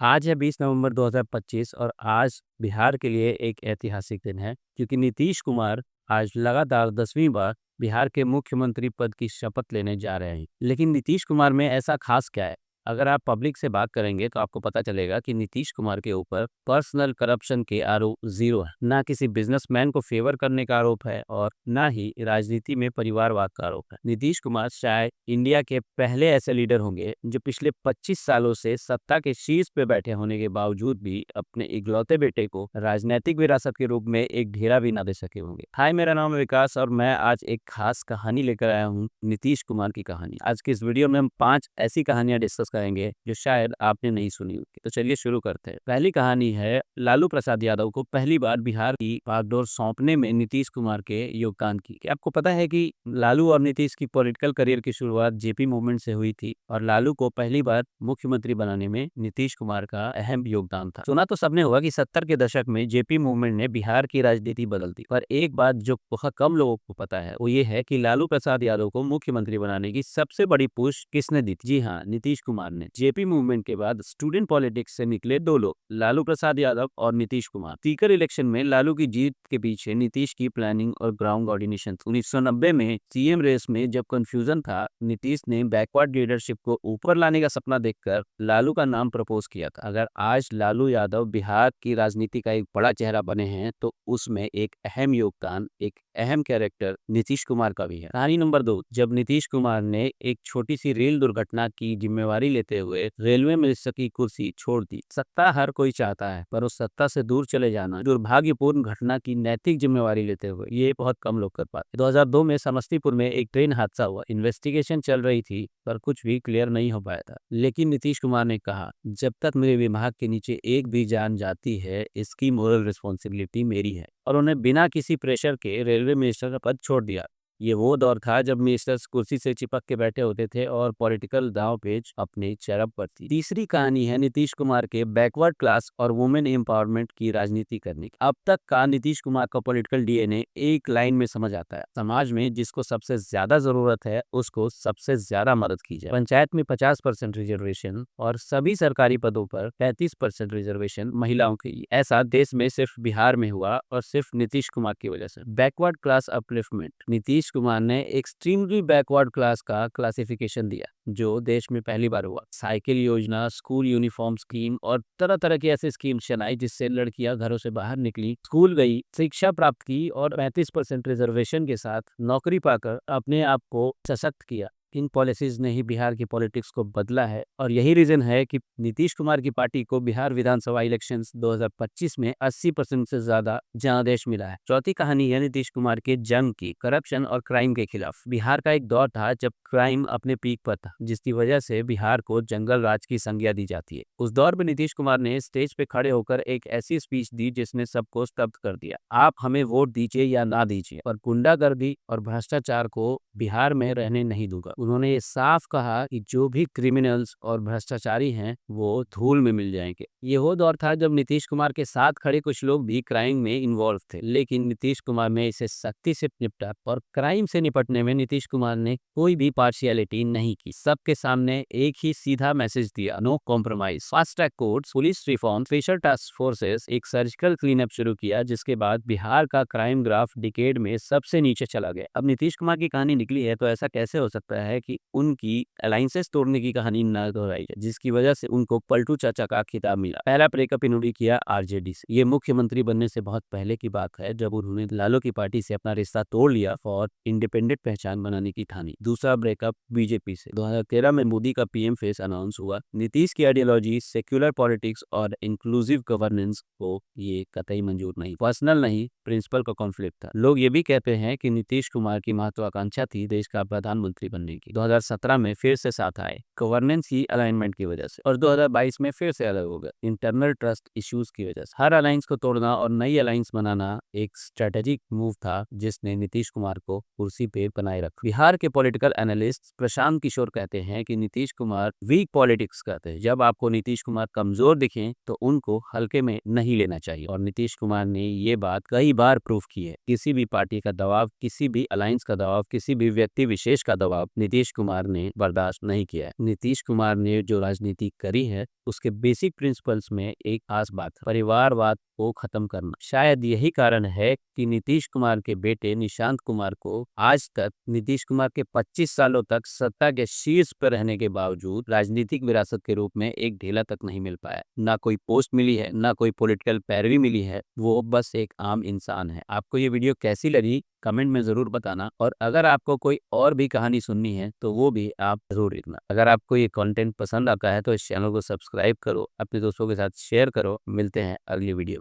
आज है 20 नवंबर 2025 और आज बिहार के लिए एक ऐतिहासिक दिन है क्योंकि नीतीश कुमार आज लगातार 10वीं बार बिहार के मुख्यमंत्री पद की शपथ लेने जा रहे हैं। लेकिन नीतीश कुमार में ऐसा खास क्या है? अगर आप पब्लिक से बात करेंगे तो आपको पता चलेगा कि नीतीश कुमार के ऊपर पर्सनल करप्शन के आरोप जीरो है। ना किसी बिजनेसमैन को फेवर करने का आरोप है और ना ही राजनीति में परिवारवाद का आरोप है। नीतीश कुमार शायद इंडिया के पहले ऐसे लीडर होंगे जो पिछले 25 सालों से सत्ता के शीर्ष पे बैठे होने के बावजूद भी अपने इकलौते बेटे को राजनीतिक विरासत के रूप में एक ढेरा भी ना दे सके होंगे। हाय, मेरा नाम है विकास और मैं आज एक खास कहानी लेकर आया हूँ, नीतीश कुमार की कहानी। आज की इस वीडियो में हम 5 ऐसी कहानियां डिस्कस करेंगे जो शायद आपने नहीं सुनी होगी। तो चलिए शुरू करते हैं। पहली कहानी है लालू प्रसाद यादव को पहली बार बिहार की बागडोर सौंपने में नीतीश कुमार के योगदान की। क्या आपको पता है कि लालू और नीतीश की पॉलिटिकल करियर की शुरुआत जेपी मूवमेंट से हुई थी और लालू को पहली बार मुख्यमंत्री बनाने में नीतीश कुमार का अहम योगदान था। सुना तो सबने होगा कि 70 के दशक में जेपी मूवमेंट ने बिहार की राजनीति बदल दी, पर एक बात जो बहुत कम लोगों को पता है वो ये है कि लालू प्रसाद यादव को मुख्यमंत्री बनाने की सबसे बड़ी पुश किसने दी थी? जी हाँ, नीतीश कुमार ने। जेपी मूवमेंट के बाद स्टूडेंट पॉलिटिक्स से निकले दो लोग, लालू प्रसाद यादव और नीतीश कुमार। स्पीकर इलेक्शन में लालू की जीत के पीछे नीतीश की प्लानिंग और ग्राउंड कोऑर्डिनेशन। 1990 में सीएम रेस में जब कंफ्यूजन था, नीतीश ने बैकवर्ड लीडरशिप को ऊपर लाने का सपना देखकर लालू का नाम प्रपोज किया था। अगर आज लालू यादव बिहार की राजनीति का एक बड़ा चेहरा बने हैं तो उसमें एक अहम योगदान, एक अहम कैरेक्टर नीतीश कुमार का भी है। कहानी नंबर 2, जब नीतीश कुमार ने एक छोटी सी रेल दुर्घटना की जिम्मेवारी लेते हुए रेलवे मिनिस्टर की कुर्सी छोड़ दी। सत्ता हर कोई चाहता है, पर उस सत्ता से दूर चले जाना, दुर्भाग्यपूर्ण घटना की नैतिक जिम्मेवारी लेते हुए, ये बहुत कम लोग कर पाते। 2002 में समस्तीपुर में एक ट्रेन हादसा हुआ। इन्वेस्टिगेशन चल रही थी पर कुछ भी क्लियर नहीं हो पाया था। लेकिन नीतीश कुमार ने कहा, जब तक मेरे विभाग के नीचे एक भी जान जाती है, इसकी मोरल रिस्पॉन्सिबिलिटी मेरी है। और उन्हें बिना किसी प्रेशर के रेलवे मिनिस्टर का पद छोड़ दिया। ये वो दौर था जब मिनिस्टर्स कुर्सी से चिपक के बैठे होते थे और पॉलिटिकल दांव-पेच अपने चरम पर थी। तीसरी कहानी है नीतीश कुमार के बैकवर्ड क्लास और वुमेन एम्पावरमेंट की राजनीति करने की। अब तक का नीतीश कुमार का पॉलिटिकल डीएनए एक लाइन में समझ आता है, समाज में जिसको सबसे ज्यादा जरूरत है उसको सबसे ज्यादा मदद की जाए। पंचायत में 50% रिजर्वेशन और सभी सरकारी पदों पर 35% रिजर्वेशन महिलाओं के लिए। ऐसा देश में सिर्फ बिहार में हुआ और सिर्फ नीतीश कुमार की वजह से। Backward class upliftment, Nitish Kumar ने एक्सट्रीमली बैकवर्ड क्लास का क्लासिफिकेशन दिया जो देश में पहली बार हुआ। साइकिल योजना, स्कूल यूनिफॉर्म स्कीम और तरह तरह की ऐसी स्कीम चलाई जिससे लड़कियां घरों से बाहर निकली, स्कूल गई, शिक्षा प्राप्त की और 35% रिजर्वेशन के साथ नौकरी पाकर अपने आप को सशक्त किया। इन पॉलिसीज ने ही बिहार की पॉलिटिक्स को बदला है और यही रीजन है कि नीतीश कुमार की पार्टी को बिहार विधानसभा इलेक्शंस 2025 में 80% से ज्यादा जनादेश मिला है। चौथी कहानी है नीतीश कुमार के जंग की, करप्शन और क्राइम के खिलाफ। बिहार का एक दौर था जब क्राइम अपने पीक पर था, जिसकी वजह से बिहार को जंगल राज की संज्ञा दी जाती है। उस दौर में नीतीश कुमार ने स्टेज पे खड़े होकर एक ऐसी स्पीच दी जिसने सबको स्तब्ध कर दिया। आप हमें वोट दीजिए या ना दीजिए, पर गुंडागर्दी और भ्रष्टाचार को बिहार में रहने नहीं दूंगा। उन्होंने ये साफ कहा कि जो भी क्रिमिनल्स और भ्रष्टाचारी हैं वो धूल में मिल जाएंगे। ये वो दौर था जब नीतीश कुमार के साथ खड़े कुछ लोग भी क्राइम में इन्वॉल्व थे, लेकिन नीतीश कुमार ने इसे सख्ती से निपटा और क्राइम से निपटने में नीतीश कुमार ने कोई भी पार्शियलिटी नहीं की। सबके सामने एक ही सीधा मैसेज दिया, no compromise. Fast track courts, police reform, special task forces, एक सर्जिकल क्लीनअप शुरू किया जिसके बाद बिहार का क्राइम ग्राफ डिकेड में सबसे नीचे चला गया। अब नीतीश कुमार की कहानी निकली है तो ऐसा कैसे हो सकता है कि उनकी अलायंसेस तोड़ने की कहानी न दोहराई जाए, जिसकी वजह से उनको पलटू चाचा का खिताब मिला। पहला ब्रेकअप इन्होंने किया आरजेडी से। ये मुख्यमंत्री बनने से बहुत पहले की बात है जब उन्होंने लालू की पार्टी से अपना रिश्ता तोड़ लिया और इंडिपेंडेंट पहचान बनाने की ठानी। दूसरा ब्रेकअप बीजेपी से। 2013 में मोदी का पीएम फेस अनाउंस हुआ। नीतीश की आइडियोलॉजी, सेक्युलर पॉलिटिक्स और इंक्लूसिव गवर्नेंस को ये कतई मंजूर नहीं। पर्सनल नहीं, प्रिंसिपल का कॉन्फ्लिक्ट था। लोग ये भी कहते हैं कि नीतीश कुमार की महत्वाकांक्षा थी देश का प्रधानमंत्री बनने की। 2017 में फिर से साथ आए गवर्नेंस की अलाइनमेंट की वजह से और 2022 में फिर से अलग हो गए इंटरनल ट्रस्ट इश्यूज की वजह से। हर अलायंस को तोड़ना और नई अलायंस बनाना एक स्ट्रेटेजिक मूव था जिसने नीतीश कुमार को कुर्सी पे बनाए रखा। बिहार के पॉलिटिकल एनालिस्ट प्रशांत किशोर कहते हैं कि नीतीश कुमार वीक पॉलिटिक्स करते हैं। जब आपको नीतीश कुमार कमजोर दिखें तो उनको हल्के में नहीं लेना चाहिए और नीतीश कुमार ने ये बात कई बार प्रूव की है। किसी भी पार्टी का दबाव, किसी भी अलायंस का दबाव, किसी भी व्यक्ति विशेष का दबाव नीतीश कुमार ने बर्दाश्त नहीं किया है। नीतीश कुमार ने जो राजनीति करी है उसके बेसिक प्रिंसिपल्स में एक खास बात है, परिवारवाद को खत्म करना। शायद यही कारण है कि नीतीश कुमार के बेटे निशांत कुमार को आज तक नीतीश कुमार के 25 सालों तक सत्ता के शीर्ष पर रहने के बावजूद राजनीतिक विरासत के रूप में एक ढेला तक नहीं मिल पाया। ना कोई पोस्ट मिली है, ना कोई पॉलिटिकल पैरवी मिली है, वो बस एक आम इंसान है। आपको ये वीडियो कैसी लगी कमेंट में जरूर बताना, और अगर आपको कोई और भी कहानी सुननी है तो वो भी आप जरूर लिखना। अगर आपको ये कंटेंट पसंद आता है तो इस चैनल को सब्सक्राइब करो, अपने दोस्तों के साथ शेयर करो। मिलते हैं अगली वीडियो में।